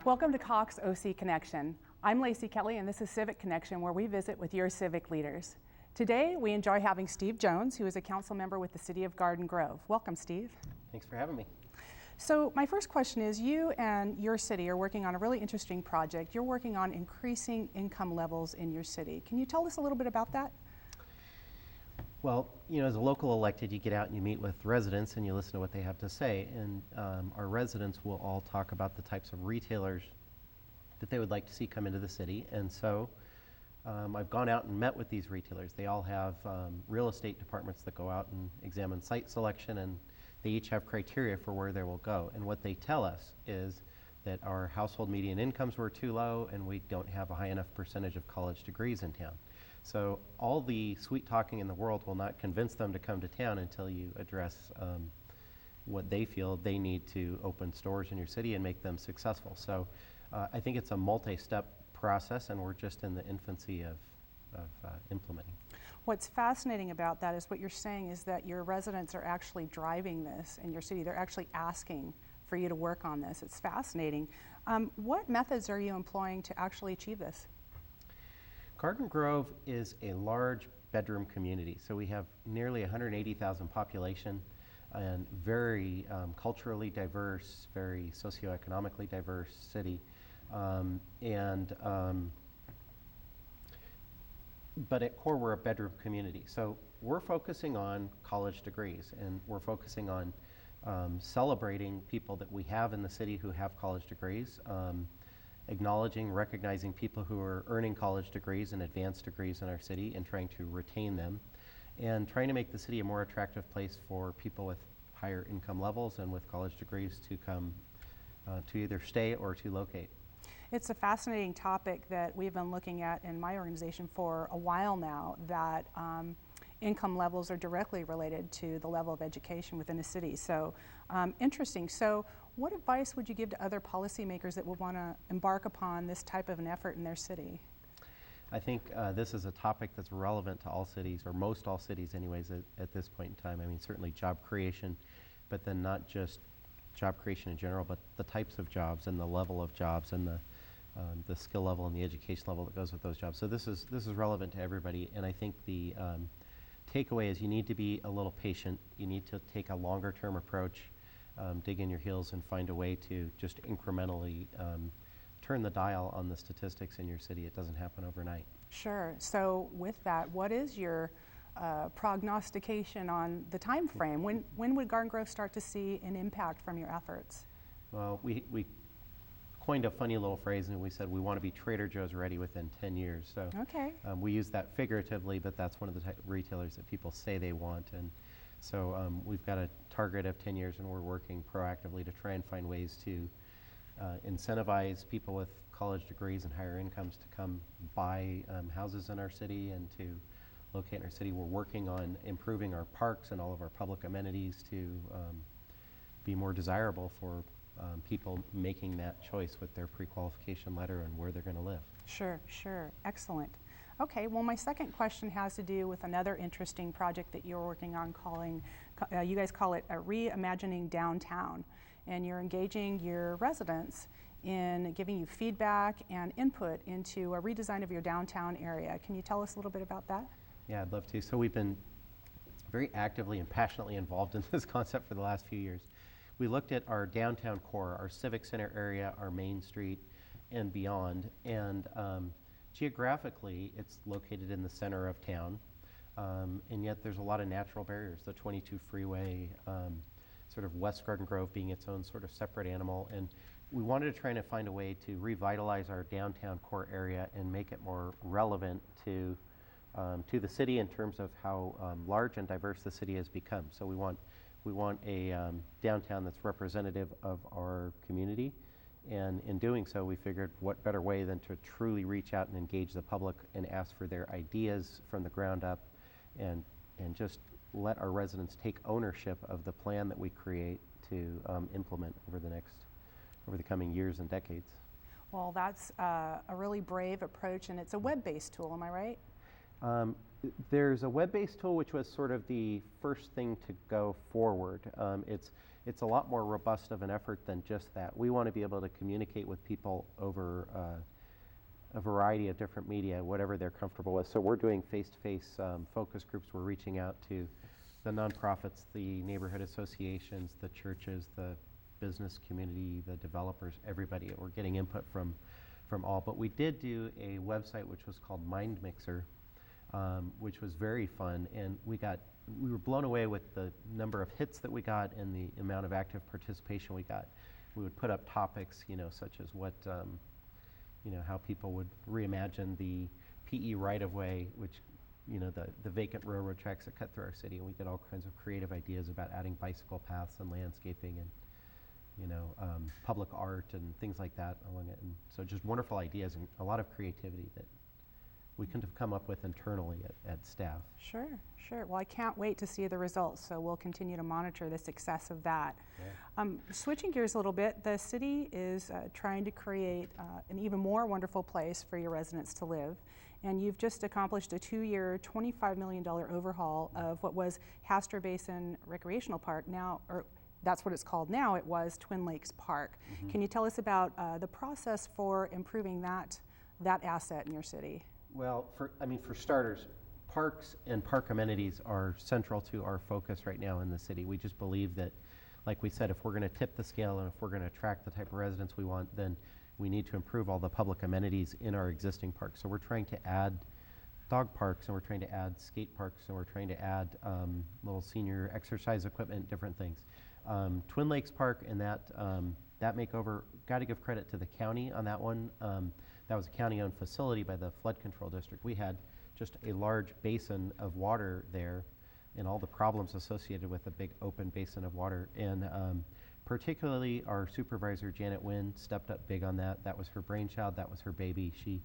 Welcome to Cox OC Connection. I'm Lacy Kelly, and this is Civic Connection, where we visit with your civic leaders. Today, we enjoy having Steve Jones, who is a council member with the City of Garden Grove. Welcome, Steve. Thanks for having me. So my first question is, you and your city are working on a really interesting project. You're working on increasing income levels in your city. Can you tell us a little bit about that? Well, as a local elected, you get out and you meet with residents and you listen to what they have to say. And our residents will all talk about the types of retailers that they would like to see come into the city. And so I've gone out and met with these retailers. They all have real estate departments that go out and examine site selection, and they each have criteria for where they will go. And what they tell us is that our household median incomes were too low and we don't have a high enough percentage of college degrees in town. So all the sweet talking in the world will not convince them to come to town until you address what they feel they need to open stores in your city and make them successful. So I think it's a multi-step process, and we're just in the infancy of implementing. What's fascinating about that is what you're saying is that your residents are actually driving this in your city. They're actually asking for you to work on this. It's fascinating. What methods are you employing to actually achieve this? Garden Grove is a large bedroom community. So we have nearly 180,000 population and very culturally diverse, very socioeconomically diverse city. But at core, we're a bedroom community. So we're focusing on college degrees, and we're focusing on celebrating people that we have in the city who have college degrees, acknowledging, recognizing people who are earning college degrees and advanced degrees in our city and trying to retain them, and trying to make the city a more attractive place for people with higher income levels and with college degrees to come to either stay or to locate. It's a fascinating topic that we've been looking at in my organization for a while now, that income levels are directly related to the level of education within a city. So interesting. So what advice would you give to other policymakers that would want to embark upon this type of an effort in their city? I think this is a topic that's relevant to all cities, or most all cities anyways, at this point in time. I mean, certainly job creation, but then not just job creation in general, but the types of jobs and the level of jobs and the skill level and the education level that goes with those jobs. So this is relevant to everybody, and I think the takeaway is you need to be a little patient. You need to take a longer term approach, dig in your heels and find a way to just incrementally turn the dial on the statistics in your city. It doesn't happen overnight. Sure. So with that, what is your prognostication on the time frame? When would Garden Grove start to see an impact from your efforts? Well, we coined a funny little phrase, and we said we want to be Trader Joe's ready within 10 years. So okay. We use that figuratively, but that's one of the retailers that people say they want. And so we've got a target of 10 years, and we're working proactively to try and find ways to incentivize people with college degrees and higher incomes to come buy houses in our city and to locate in our city. We're working on improving our parks and all of our public amenities to be more desirable for people making that choice with their pre-qualification letter and where they're going to live. Sure, sure. Excellent. Okay, well, my second question has to do with another interesting project that you're working on you guys call it a Reimagining Downtown, and you're engaging your residents in giving you feedback and input into a redesign of your downtown area. Can you tell us a little bit about that? Yeah, I'd love to. So we've been very actively and passionately involved in this concept for the last few years. We looked at our downtown core, our civic center area, our main street, and beyond. And geographically, it's located in the center of town. And yet there's a lot of natural barriers. The 22 freeway, sort of West Garden Grove being its own sort of separate animal. And we wanted to try to find a way to revitalize our downtown core area and make it more relevant to the city in terms of how large and diverse the city has become. So we want a downtown that's representative of our community, and in doing so we figured what better way than to truly reach out and engage the public and ask for their ideas from the ground up, and just let our residents take ownership of the plan that we create to implement over the coming years and decades. Well, that's a really brave approach, and it's a web-based tool, am I right? There's a web-based tool which was sort of the first thing to go forward. It's it's a lot more robust of an effort than just that. We want to be able to communicate with people over a variety of different media, whatever they're comfortable with. So we're doing face-to-face focus groups. We're reaching out to the nonprofits, the neighborhood associations, the churches, the business community, the developers, everybody. We're getting input from all. But we did do a website which was called Mind Mixer, which was very fun, and we were blown away with the number of hits that we got and the amount of active participation we got. We would put up topics, such as what, how people would reimagine the PE right-of-way, which, the vacant railroad tracks that cut through our city, and we get all kinds of creative ideas about adding bicycle paths and landscaping and public art and things like that along it. And so just wonderful ideas and a lot of creativity that we couldn't have come up with internally at staff. Sure. Well, I can't wait to see the results, so we'll continue to monitor the success of that. Yeah. Switching gears a little bit, the city is trying to create an even more wonderful place for your residents to live, and you've just accomplished a 2-year, $25 million overhaul of what was Hastur Basin Recreational Park, that's what it's called now. It was Twin Lakes Park. Mm-hmm. Can you tell us about the process for improving that asset in your city? Well, for starters, parks and park amenities are central to our focus right now in the city. We just believe that, like we said, if we're going to tip the scale and if we're going to attract the type of residents we want, then we need to improve all the public amenities in our existing parks. So we're trying to add dog parks, and we're trying to add skate parks, and we're trying to add little senior exercise equipment, different things. Twin Lakes Park and that makeover, got to give credit to the county on that one. That was a county-owned facility by the flood control district. We had just a large basin of water there and all the problems associated with a big open basin of water. And particularly our supervisor, Janet Wynn, stepped up big on that. That was her brainchild. That was her baby. She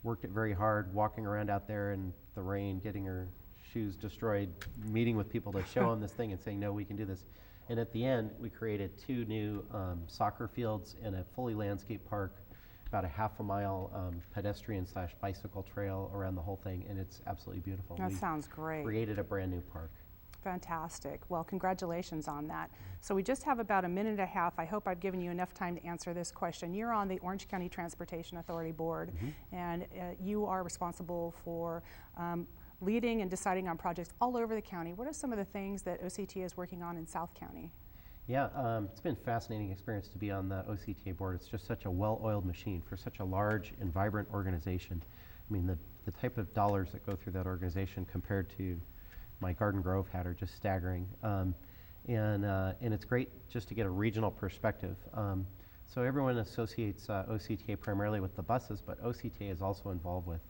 worked it very hard, walking around out there in the rain, getting her shoes destroyed, meeting with people to show them this thing and saying, no, we can do this. And at the end, we created 2 new soccer fields and a fully landscaped park, about a half-a-mile pedestrian/bicycle trail around the whole thing, and it's absolutely beautiful. That sounds great. Created a brand new park. Fantastic. Well, congratulations on that. So we just have about a minute and a half. I hope I've given you enough time to answer this question. You're on the Orange County Transportation Authority Board, mm-hmm. and you are responsible for leading and deciding on projects all over the county. What are some of the things that OCTA is working on in South County? Yeah, it's been a fascinating experience to be on the OCTA board. It's just such a well-oiled machine for such a large and vibrant organization. I mean, the type of dollars that go through that organization compared to my Garden Grove hat are just staggering. And it's great just to get a regional perspective. So everyone associates OCTA primarily with the buses, but OCTA is also involved with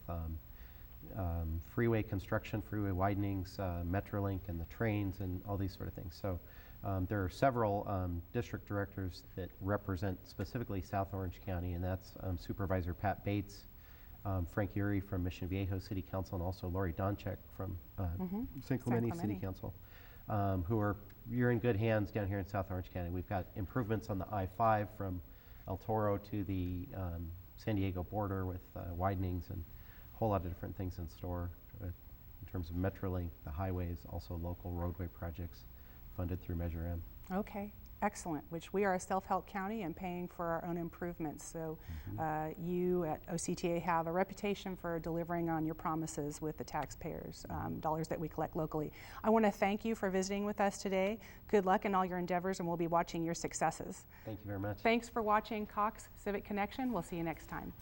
freeway construction, freeway widenings, Metrolink, and the trains, and all these sort of things. So there are several district directors that represent specifically South Orange County, and that's Supervisor Pat Bates, Frank Urey from Mission Viejo City Council, and also Lori Donchek from San Clemente City Council, you're in good hands down here in South Orange County. We've got improvements on the I-5 from El Toro to the San Diego border with widenings and a whole lot of different things in store in terms of Metrolink, the highways, also local roadway projects funded through Measure M. Okay, excellent, which we are a self-help county and paying for our own improvements. So you at OCTA have a reputation for delivering on your promises with the taxpayers' dollars that we collect locally. I want to thank you for visiting with us today. Good luck in all your endeavors, and we'll be watching your successes. Thank you very much. Thanks for watching Cox Civic Connection. We'll see you next time.